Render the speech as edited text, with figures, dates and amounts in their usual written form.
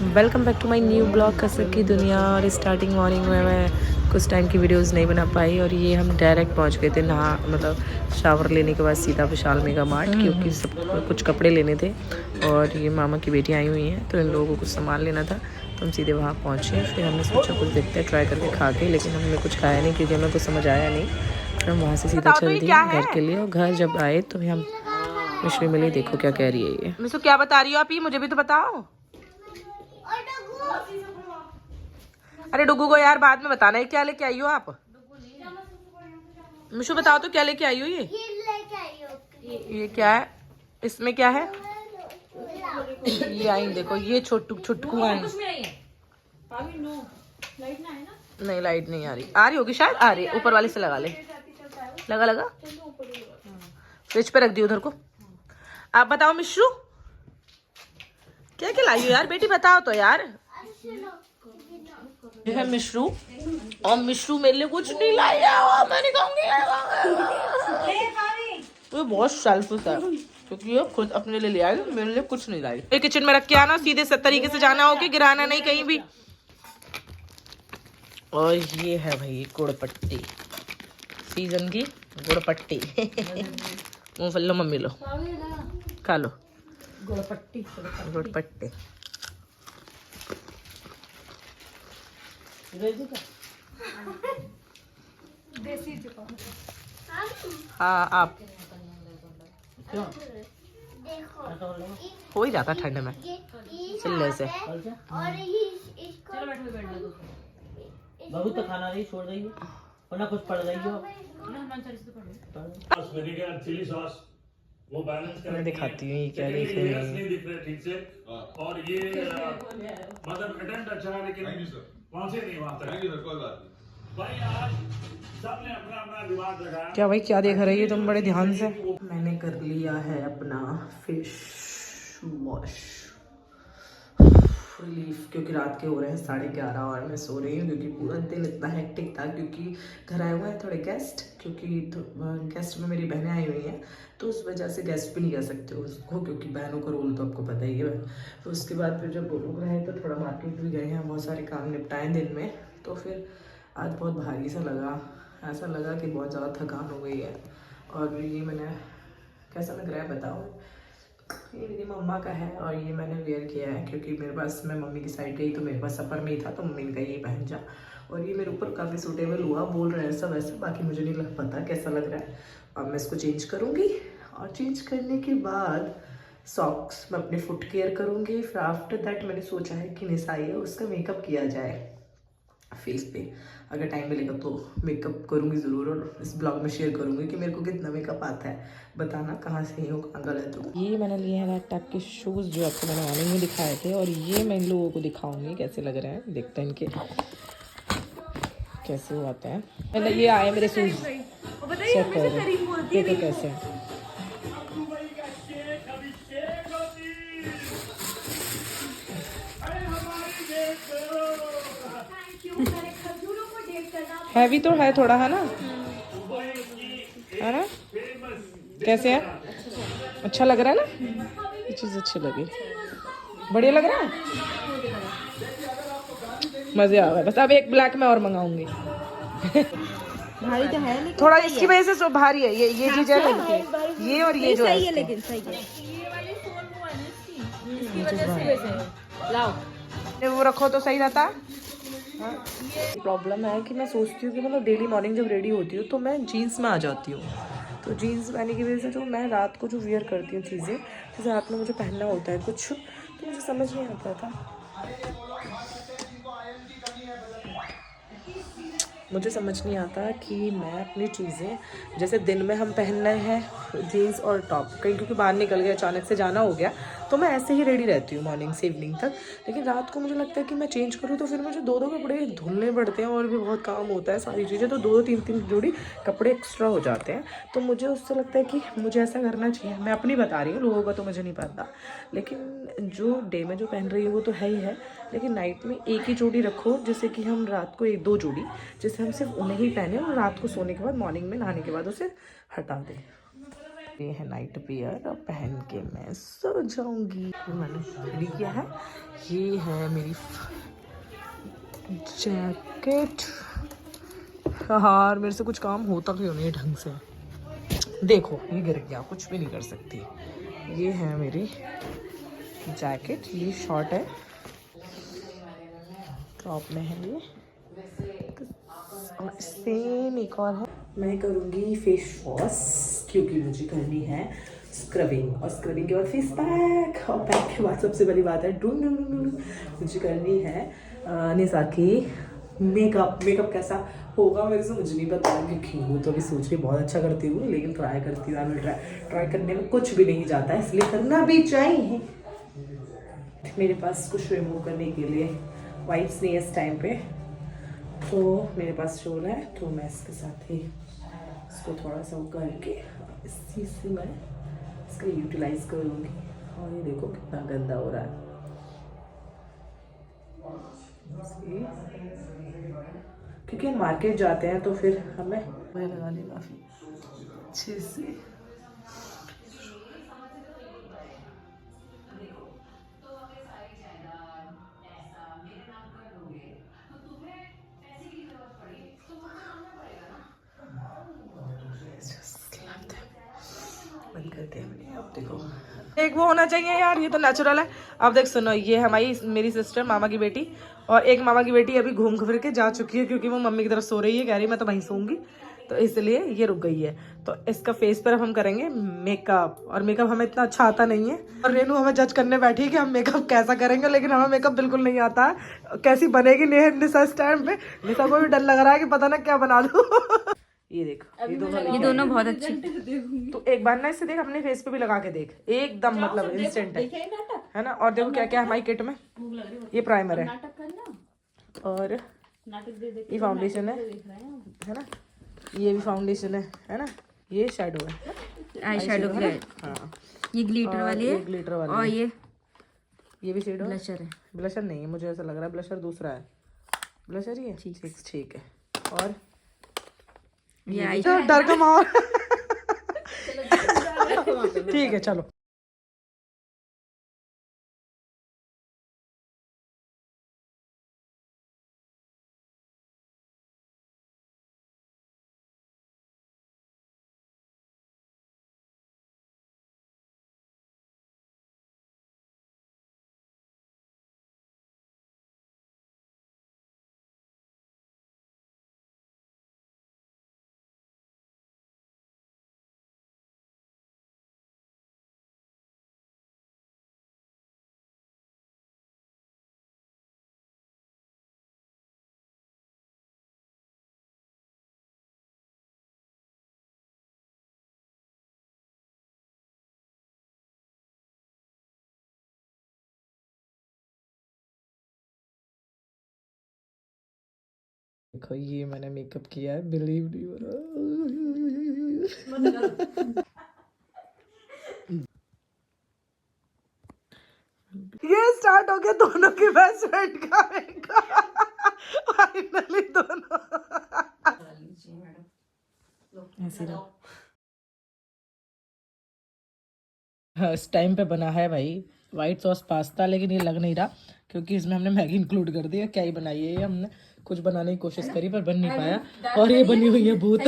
Welcome back to my new blog कसर की दुनिया। और स्टार्टिंग मॉर्निंग में मैं कुछ टाइम की वीडियोस नहीं बना पाई और ये हम डायरेक्ट पहुंच गए थे नहा मतलब शावर लेने के बाद सीधा विशाल मेगा मार्ट, क्योंकि सब कुछ कपड़े लेने थे और ये मामा की बेटी आई हुई हैं तो इन लोगों को कुछ सामान लेना था। तो हम सीधे वहाँ पहुँचे। फिर हमने सोचा कुछ देखते हैं ट्राई करके खा के, लेकिन हमने कुछ खाया नहीं क्योंकि हमें कुछ समझ आया नहीं। फिर हम वहाँ से सीधा चल दिए घर के लिए। और घर जब आए तो हम मिश्री मिली। देखो क्या कह रही है ये। मिसू क्या बता रही हो आप, ये मुझे भी तो बताओ। अरे डुगू को यार बाद में बताना है क्या लेके आई हो आप। मिशु बताओ तो क्या लेके आई हो ये क्या है, इसमें क्या है। ये आई देखो, ये छुटकू आई। नहीं लाइट नहीं आ रही होगी शायद। आ रही, ऊपर वाले से लगा ले। लगा फ्रिज पे रख दी उधर को। आप बताओ मिश्रू क्या क्या लाई हो यार, बेटी बताओ तो यार। ये है मिश्रू और मिश्रू मेरे लिए कुछ नहीं लाई है। मैं नहीं कहूंगी ये बहुत सेल्फिश है क्योंकि ये खुद अपने लिए ले आई, मेरे लिए कुछ नहीं लाई। ये किचन में रख के आना, सीधे से तरीके से जाना हो कि गिराना नहीं कहीं भी। और ये है भाई गुड़पट्टी, सीजन की गुड़पट्टी। मूंगफली लो मम्मी लो खा लो गुड़पट्टी। हाँ आप हो ही जाता ठंड में चिल्ले से। बहुत तो खाना नहीं छोड़ रही हो वरना कुछ पड़ रही हो। चिली सॉस वो बैलेंस मैं दिखाती हूँ ये क्या देख रहे हैं। नहीं दिख रहे ठीक से। और ये मतलब कंटेंट अच्छा है लेकिन वहां से नहीं वहां तक। कोई बात नहीं भाई, आज सबने अपना अपना दिमाग लगाया। क्या भाई क्या देख रही है तुम बड़े ध्यान से। मैंने कर लिया है अपना फेस वॉश रिलीफ, क्योंकि रात के हो रहे हैं 11:30 और मैं सो रही हूँ क्योंकि पूरा दिन इतना हेक्टिक था क्योंकि घर आए हुए हैं थोड़े गेस्ट, क्योंकि गेस्ट में मेरी बहनें आई हुई हैं तो उस वजह से गेस्ट भी नहीं कह सकते उसको क्योंकि बहनों का रोल तो आपको पता ही है। तो उसके बाद फिर जब वो लोग रहे तो थोड़ा मार्केट भी गए हैं, बहुत सारे काम निपटाए दिन में। तो फिर आज बहुत भारी सा लगा, ऐसा लगा कि बहुत ज़्यादा थकान हो गई है। और ये मैंने कैसा लग रहा है बताओ। ये मेरी मम्मा का है और ये मैंने वेयर किया है क्योंकि मेरे पास, मैं मम्मी की साइड गई तो मेरे पास सफ़र में ही था तो मम्मी ने कहा ये पहन जा। और ये मेरे ऊपर काफ़ी सूटेबल हुआ, बोल रहे हैं ऐसा वैसा, बाकी मुझे नहीं लग पता कैसा लग रहा है। अब मैं इसको चेंज करूँगी और चेंज करने के बाद सॉक्स मैं अपने फुट केयर करूँगी। फिर आफ्टर दैट मैंने सोचा है कि निसाई है उसका मेकअप किया जाए फेस पे। अगर टाइम मिलेगा तो मेकअप करूँगी ज़रूर और इस ब्लॉग में शेयर करूँगी कि मेरे को कितना मेकअप आता है। बताना कहाँ से हो कहाँ गलत हो। ये मैंने लिए हैं रेड टाइप के शूज़ जो आपको मैंने मॉर्निंग में दिखाए थे और ये मैं इन लोगों को दिखाऊंगी कैसे लग रहे हैं, देखते हैं इनके कैसे वो आते हैं। मतलब ये आए मेरे शूज़, चेक करो देखो कैसे हैं। हैवी तो है थोड़ा, है ना, है ना, कैसे है, अच्छा लग रहा है ना, ये चीज़ अच्छी लगी, बढ़िया लग रहा है, मज़े आ गए। बस अब एक ब्लैक में और मंगाऊंगी। भारी तो है लेकिन थोड़ा इसकी वजह से सो भारी है ये चीज़ है ना, ये और ये जो सही है है लेकिन सही है। लाओ वो रखो तो सही रहता है। प्रॉब्लम है कि मैं सोचती हूँ कि मतलब डेली मॉर्निंग जब रेडी होती हूँ तो मैं जीन्स में आ जाती हूँ। तो जीन्स पहनने की वजह से जो मैं रात को जो वेयर करती हूँ चीज़ें, जैसे रात में मुझे पहनना होता है कुछ, तो मुझे समझ नहीं आता था। मुझे समझ नहीं आता कि मैं अपनी चीज़ें, जैसे दिन में हम पहनना है जीन्स और टॉप, कहीं क्योंकि बाहर निकल गया अचानक से जाना हो गया तो मैं ऐसे ही रेडी रहती हूँ मॉर्निंग से इवनिंग तक। लेकिन रात को मुझे लगता है कि मैं चेंज करूँ तो फिर मुझे 2 कपड़े धुलने पड़ते हैं और भी बहुत काम होता है सारी चीज़ें, तो 2-3 जोड़ी कपड़े एक्स्ट्रा हो जाते हैं। तो मुझे उससे लगता है कि मुझे ऐसा करना चाहिए। मैं अपनी बता रही हूँ, लोगों का तो मुझे नहीं पता, लेकिन जो डे में जो पहन रही है वो तो है ही है, लेकिन नाइट में एक ही जोड़ी रखो, जैसे कि हम रात को 1-2 जोड़ी, जैसे हम सिर्फ उन्हें ही पहने और रात को सोने के बाद मॉर्निंग में नहाने के बाद उसे हटा दें। ये है नाइट वियर और पहन के मैं सो जाऊंगी। मैंने रेडी किया है, ये है मेरी जैकेट। यार मेरे से कुछ काम होता क्यों नहीं है ढंग से। देखो ये गिर गया, कुछ भी नहीं कर सकती। ये है मेरी जैकेट, ये शॉर्ट है, टॉप में है ये, और सेम एक और है। मैं करूँगी फेस वॉश क्योंकि मुझे करनी है स्क्रबिंग, और स्क्रबिंग के बाद फेस पैक, और पैक के बाद सबसे बड़ी बात है मुझे करनी है निशा की मेकअप। मेकअप कैसा होगा मेरे से मुझे नहीं पता, क्योंकि वो तो अभी सोच रही बहुत अच्छा करती हूँ, लेकिन ट्राई करती हूँ। ट्राई करने में कुछ भी नहीं जाता है, इसलिए करना भी चाहिए। मेरे पास कुछ रिमूव करने के लिए वाइप्स नहीं है इस टाइम पे, तो मेरे पास शोल है, तो मैं इसके साथ ही इसको थोड़ा सा करके इस चीज़ से मैं इसका यूटिलाइज करूँगी। और ये देखो कितना गंदा हो रहा है। क्योंकि हम मार्केट जाते हैं तो फिर हमें मैं लगा ली काफ़ी अच्छे से। बंद करते हैं। अब देखो एक वो होना चाहिए यार, ये तो नेचुरल है। अब देख सुनो, ये हमारी मेरी सिस्टर मामा की बेटी, और एक मामा की बेटी अभी घूम फिर के जा चुकी है, क्योंकि वो मम्मी की तरफ सो रही है, कह रही मैं तो वहीं सोऊंगी, तो इसलिए ये रुक गई है। तो इसका फेस पर हम करेंगे मेकअप, और मेकअप हमें इतना अच्छा आता नहीं है, और रेनू हमें जज करने बैठी है कि हम मेकअप कैसा करेंगे, लेकिन हमें मेकअप बिल्कुल नहीं आता है। कैसी बनेगी निशा इस टाइम पे, निशा को भी डर लग रहा है कि पता ना क्या बना दूं। ये देख, ये दोनों बहुत अच्छी। तो एक बार ना इसे देख, अपने फेस पे भी लगा के देख, एकदम मतलब इंस्टेंट है ना। और देखो क्या क्या है हमारी किट में, ये प्राइमर है, और ये फाउंडेशन है ना, ये भी फाउंडेशन है ना, ये शैडो है, आई शेडो है, हाँ ये ग्लिटर वाली है, ग्लिटर वाली, और ये भी शेडो ब्लशर है। ब्लशर नहीं है, मुझे ऐसा लग रहा है ब्लशर दूसरा है, ब्लशर ही है, ठीक है। और ये आई तो डर का माहौल ठीक है चलो। देखो ये मैंने मेकअप किया है, बिलीव नहीं हो रहा। ये स्टार्ट हो गया दोनों की बेस्ट फ्रेंड का मेकअप, फाइनली दोनों ऐसे रहो। हाँ, इस टाइम पे बना है भाई वाइट सॉस पास्ता, लेकिन ये लग नहीं रहा क्योंकि इसमें हमने मैगी इंक्लूड कर दिया। क्या ही बनाई है ये, हमने कुछ बनाने की कोशिश करी पर बन नहीं पाया, और ये बनी हुई है भूत।